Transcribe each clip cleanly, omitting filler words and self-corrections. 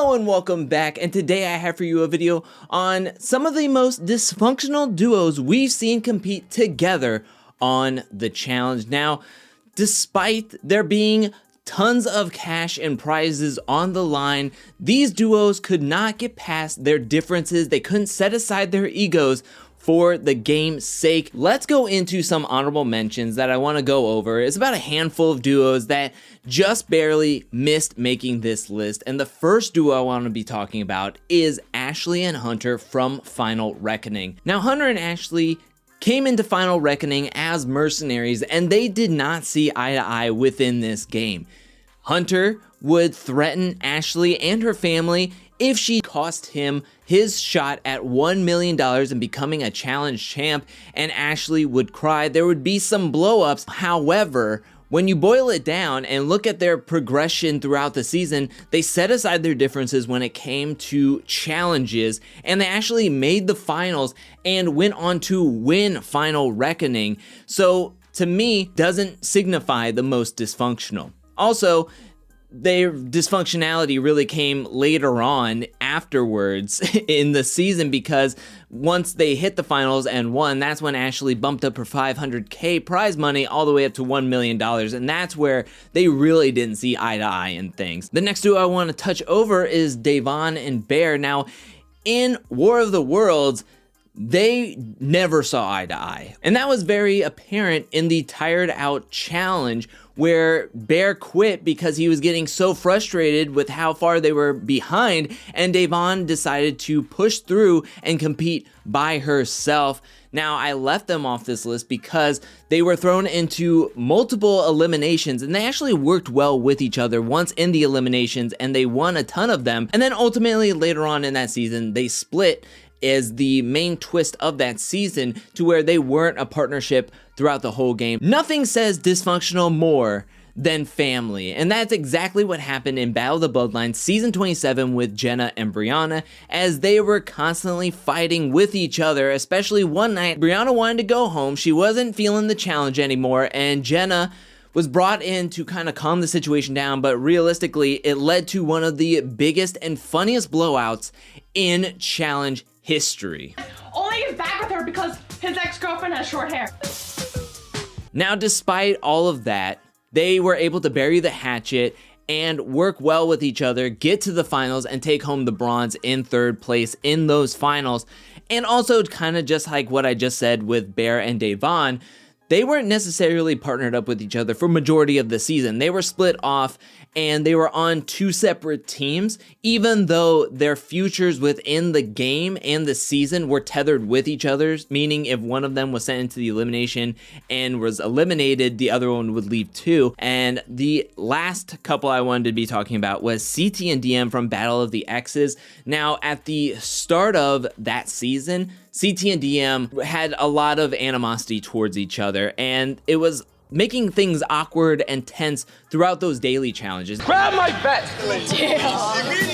Hello and welcome back, and today I have for you a video on some of the most dysfunctional duos we've seen compete together on the challenge. Now, despite there being tons of cash and prizes on the line, these duos could not get past their differences. They couldn't set aside their egos for the game's sake. Let's go into some honorable mentions that I want to go over. It's about a handful of duos that just barely missed making this list. And the first duo I want to be talking about is Ashley and Hunter from Final Reckoning. Now, Hunter and Ashley came into Final Reckoning as mercenaries, and they did not see eye to eye within this game. Hunter would threaten Ashley and her family if she cost him his shot at $1 million and becoming a challenge champ, and Ashley would cry. There would be some blow-ups. However, when you boil it down and look at their progression throughout the season, they set aside their differences when it came to challenges, and they actually made the finals and went on to win Final Reckoning. So, to me, doesn't signify the most dysfunctional. Also, their dysfunctionality really came later on afterwards in the season, because once they hit the finals and won, that's when Ashley bumped up her $500K prize money all the way up to $1 million, and that's where they really didn't see eye to eye in things. The next duo I want to touch over is Devon and Bear. Now, in War of the Worlds, they never saw eye to eye, and that was very apparent in the Tired Out challenge, where Bear quit because he was getting so frustrated with how far they were behind, and Devon decided to push through and compete by herself. Now, I left them off this list because they were thrown into multiple eliminations, and they actually worked well with each other once in the eliminations, and they won a ton of them. And then ultimately later on in that season, they split as the main twist of that season, to where they weren't a partnership throughout the whole game. Nothing says dysfunctional more than family, and that's exactly what happened in Battle of the Bloodlines Season 27 with Jenna and Brianna, as they were constantly fighting with each other. Especially one night, Brianna wanted to go home, she wasn't feeling the challenge anymore, and Jenna was brought in to kind of calm the situation down, but realistically, it led to one of the biggest and funniest blowouts in challenge history. Only he's back with her because his ex-girlfriend has short hair. Now, despite all of that, they were able to bury the hatchet and work well with each other, get to the finals, and take home the bronze in third place in those finals. And also, kind of just like what I just said with Bear and Devon, they weren't necessarily partnered up with each other for majority of the season. They were split off, and they were on two separate teams, even though their futures within the game and the season were tethered with each other's, meaning if one of them was sent into the elimination and was eliminated, the other one would leave too. And the last couple I wanted to be talking about was CT and DM from Battle of the Exes. Now, at the start of that season, CT and DM had a lot of animosity towards each other, and it was making things awkward and tense throughout those daily challenges. Grab my vest!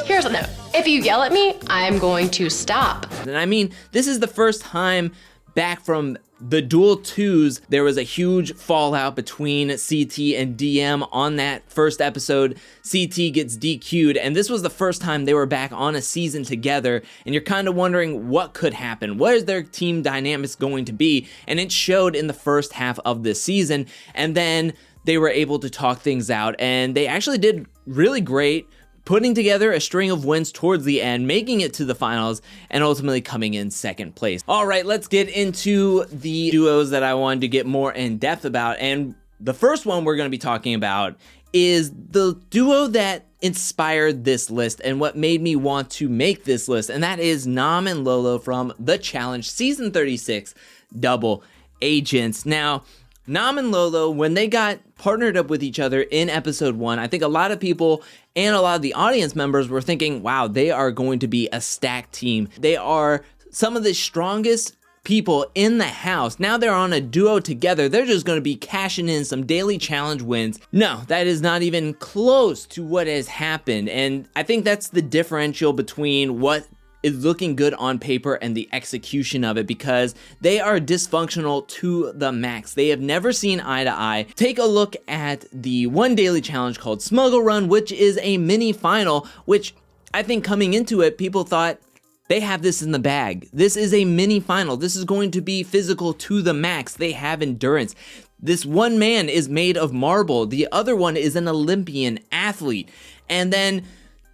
Here's a note. If you yell at me, I'm going to stop. And I mean, this is the first time back from the Duel 2s, there was a huge fallout between CT and DM on that first episode. CT gets DQ'd, and this was the first time they were back on a season together, and you're kind of wondering what could happen. What is their team dynamics going to be? And it showed in the first half of the season, and then they were able to talk things out, and they actually did really great, putting together a string of wins towards the end, making it to the finals, and ultimately coming in second place. All right, let's get into the duos that I wanted to get more in depth about. And the first one we're going to be talking about is the duo that inspired this list and what made me want to make this list, and that is Nam and Lolo from The Challenge Season 36 Double Agents. Now, Nam and Lolo, when they got partnered up with each other in episode 1, I think a lot of people and a lot of the audience members were thinking, wow, they are going to be a stacked team. They are some of the strongest people in the house. Now they're on a duo together. They're just going to be cashing in some daily challenge wins. No, that is not even close to what has happened. And I think that's the differential between what is looking good on paper and the execution of it, because they are dysfunctional to the max. They have never seen eye to eye. Take a look at the one daily challenge called Smuggle Run, which is a mini final, which I think coming into it, people thought they have this in the bag. This is a mini final. This is going to be physical to the max. They have endurance. This one man is made of marble. The other one is an Olympian athlete. And then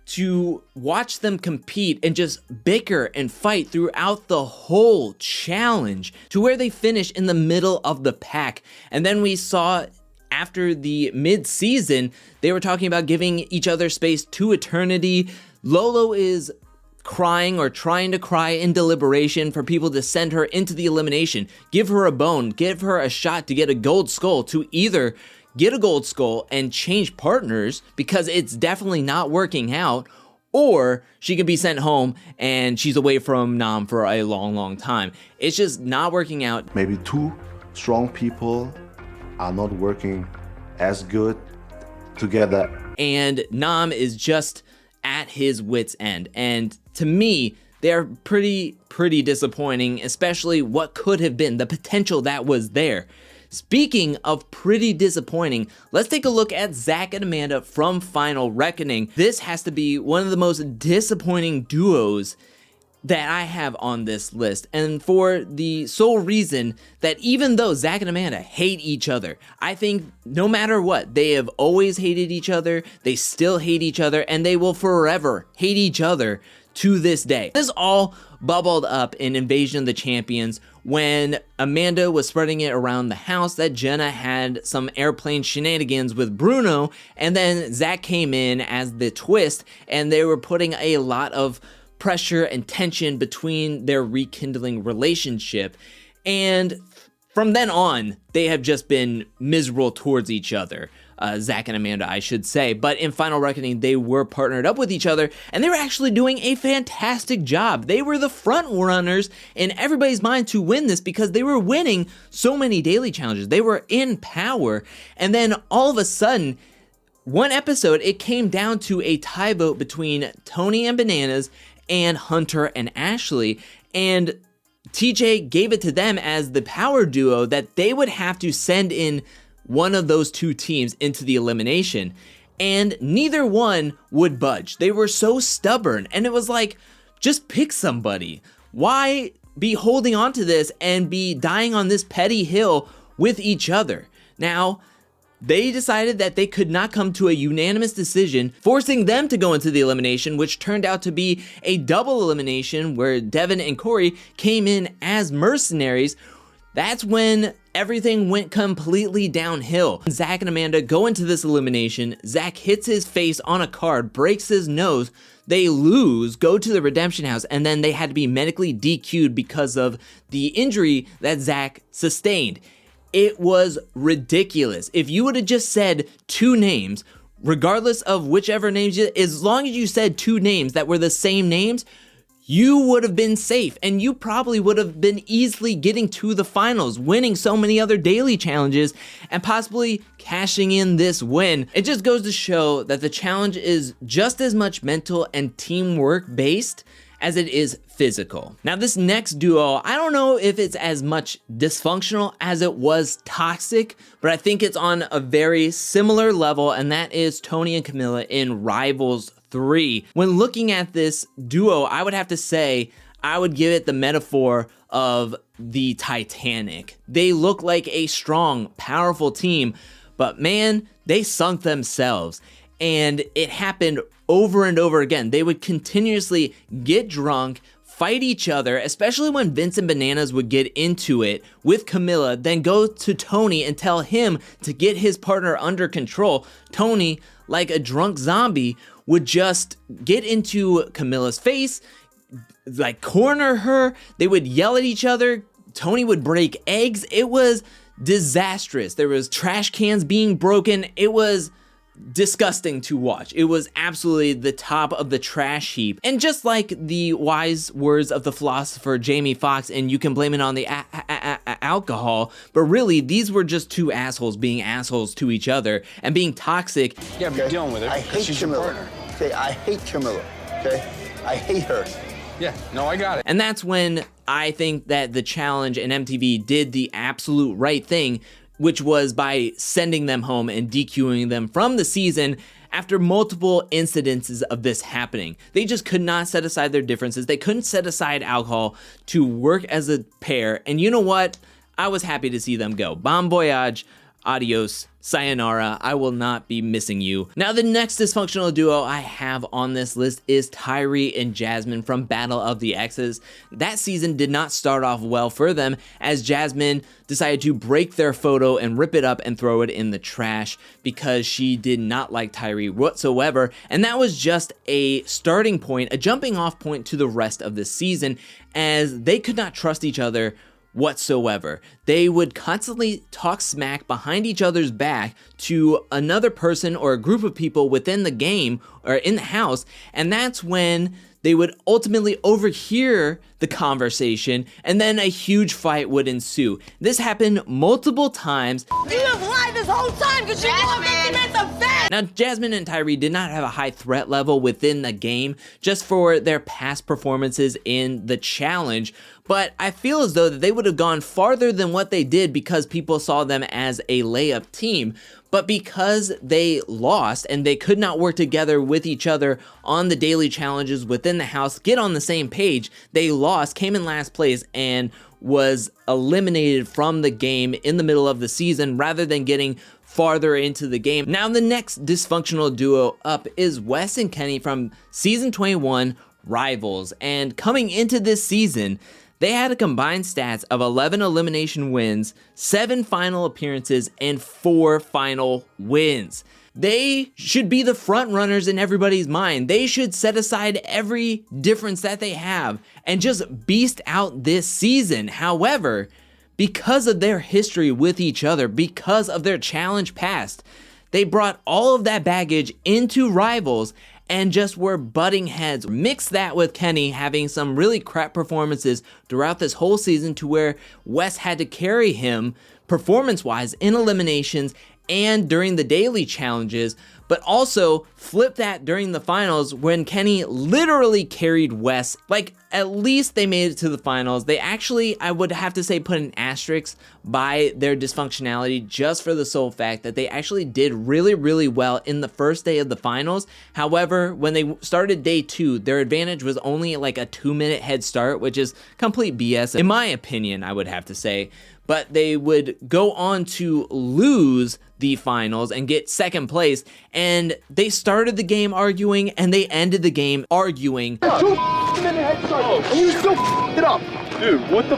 to watch them compete and just bicker and fight throughout the whole challenge to where they finish in the middle of the pack. And then we saw after the mid-season, they were talking about giving each other space to eternity. Lolo is crying or trying to cry in deliberation for people to send her into the elimination. Give her a bone, give her a shot to get a gold skull, to either get a gold skull and change partners because it's definitely not working out, or she could be sent home and she's away from Nam for a long time. It's just not working out. Maybe two strong people are not working as good together. And Nam is just at his wit's end. And to me, they're pretty disappointing, especially what could have been, the potential that was there. Speaking of pretty disappointing, let's take a look at Zach and Amanda from Final Reckoning. This has to be one of the most disappointing duos that I have on this list, and for the sole reason that even though Zach and Amanda hate each other, I think no matter what, they have always hated each other, they still hate each other, and they will forever hate each other to this day. This all bubbled up in Invasion of the Champions when Amanda was spreading it around the house that Jenna had some airplane shenanigans with Bruno, and then Zach came in as the twist, and they were putting a lot of pressure and tension between their rekindling relationship. And from then on, they have just been miserable towards each other. Zach and Amanda, I should say. But in Final Reckoning, they were partnered up with each other, and they were actually doing a fantastic job. They were the front runners in everybody's mind to win this because they were winning so many daily challenges. They were in power, and then all of a sudden, one episode, it came down to a tie vote between Tony and Bananas and Hunter and Ashley, and TJ gave it to them as the power duo that they would have to send in one of those two teams into the elimination, and neither one would budge. They were so stubborn, and it was like, just pick somebody. Why be holding on to this and be dying on this petty hill with each other? Now, they decided that they could not come to a unanimous decision, forcing them to go into the elimination, which turned out to be a double elimination where Devin and Corey came in as mercenaries. That's when everything went completely downhill. Zach and Amanda go into this elimination. Zach hits his face on a card, breaks his nose. They lose, go to the redemption house, and then they had to be medically DQ'd because of the injury that Zach sustained. It was ridiculous. If you would have just said two names, regardless of whichever names, as long as you said two names that were the same names, you would have been safe, and you probably would have been easily getting to the finals, winning so many other daily challenges, and possibly cashing in this win. It just goes to show that the challenge is just as much mental and teamwork based as it is physical. Now this next duo, I don't know if it's as much dysfunctional as it was toxic, but I think it's on a very similar level, and that is Tony and Camila in Rivals 3. When looking at this duo, I would have to say, I would give it the metaphor of the Titanic. They look like a strong, powerful team, but man, they sunk themselves. And it happened over and over again. They would continuously get drunk, fight each other, especially when Vince and Bananas would get into it with Camila, then go to Tony and tell him to get his partner under control. Tony, like a drunk zombie, would just get into Camila's face, like corner her. They would yell at each other. Tony would break eggs. It was disastrous. There was trash cans being broken. It was disgusting to watch. It was absolutely the top of the trash heap. And just like the wise words of the philosopher Jamie Foxx, and you can blame it on the alcohol, but really these were just two assholes being assholes to each other and being toxic. Yeah, but you're dealing with her. I hate Camila. Okay, I hate Camila. Okay, I hate her. Yeah, no, I got it. And that's when I think that the challenge and MTV did the absolute right thing, which was by sending them home and DQing them from the season after multiple incidences of this happening. They just could not set aside their differences. They couldn't set aside alcohol to work as a pair. And you know what? I was happy to see them go. Bon voyage, adios, sayonara. I will not be missing you. Now, the next dysfunctional duo I have on this list is Tyree and Jasmine from Battle of the Exes. That season did not start off well for them, as Jasmine decided to break their photo and rip it up and throw it in the trash because she did not like Tyree whatsoever. And that was just a starting point, a jumping off point to the rest of the season, as they could not trust each other whatsoever. They would constantly talk smack behind each other's back to another person or a group of people within the game or in the house, and that's when they would ultimately overhear the conversation, and then a huge fight would ensue. This happened multiple times. You have lied this whole time because you know I'm making this a fact. Now, Jasmine and Tyree did not have a high threat level within the game just for their past performances in the challenge, but I feel as though that they would have gone farther than what they did because people saw them as a layup team. But because they lost and they could not work together with each other on the daily challenges within the house, get on the same page, they lost, came in last place, and was eliminated from the game in the middle of the season rather than getting farther into the game. Now, the next dysfunctional duo up is Wes and Kenny from season 21, Rivals. And coming into this season, they had a combined stats of 11 elimination wins, 7 final appearances, and 4 final wins. They should be the front runners in everybody's mind. They should set aside every difference that they have and just beast out this season. However, because of their history with each other, because of their challenge past, they brought all of that baggage into Rivals and just were butting heads. Mix that with Kenny having some really crap performances throughout this whole season to where Wes had to carry him performance-wise in eliminations and during the daily challenges, but also flip that during the finals when Kenny literally carried Wes. Like, at least they made it to the finals. They actually, I would have to say, put an asterisk by their dysfunctionality just for the sole fact that they actually did really, really well in the first day of the finals. However, when they started day 2, their advantage was only like a 2-minute head start, which is complete BS in my opinion, I would have to say. But they would go on to lose the finals and get second place, and they started the game arguing and they ended the game arguing. 2-minute head start, and you still it up. Dude, what the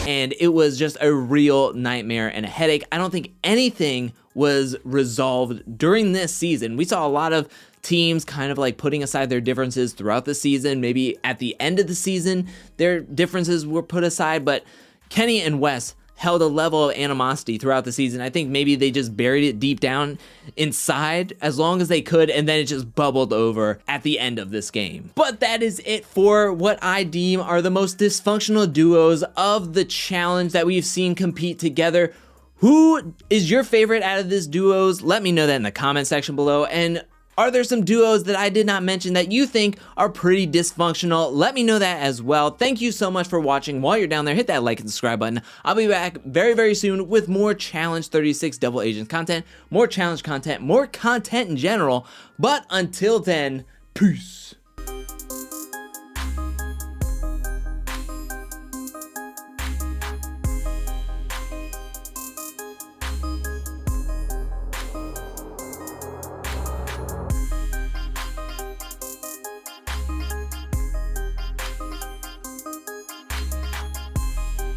And it was just a real nightmare and a headache. I don't think anything was resolved during this season. We saw a lot of teams kind of like putting aside their differences throughout the season. Maybe at the end of the season, their differences were put aside, but Kenny and Wes held a level of animosity throughout the season. I think maybe they just buried it deep down inside as long as they could, and then it just bubbled over at the end of this game. But that is it for what I deem are the most dysfunctional duos of the challenge that we've seen compete together. Who is your favorite out of these duos? Let me know that in the comment section below. And are there some duos that I did not mention that you think are pretty dysfunctional? Let me know that as well. Thank you so much for watching. While you're down there, hit that like and subscribe button. I'll be back very, very soon with more Challenge 36 Double Agents content, more challenge content, more content in general. But until then, peace.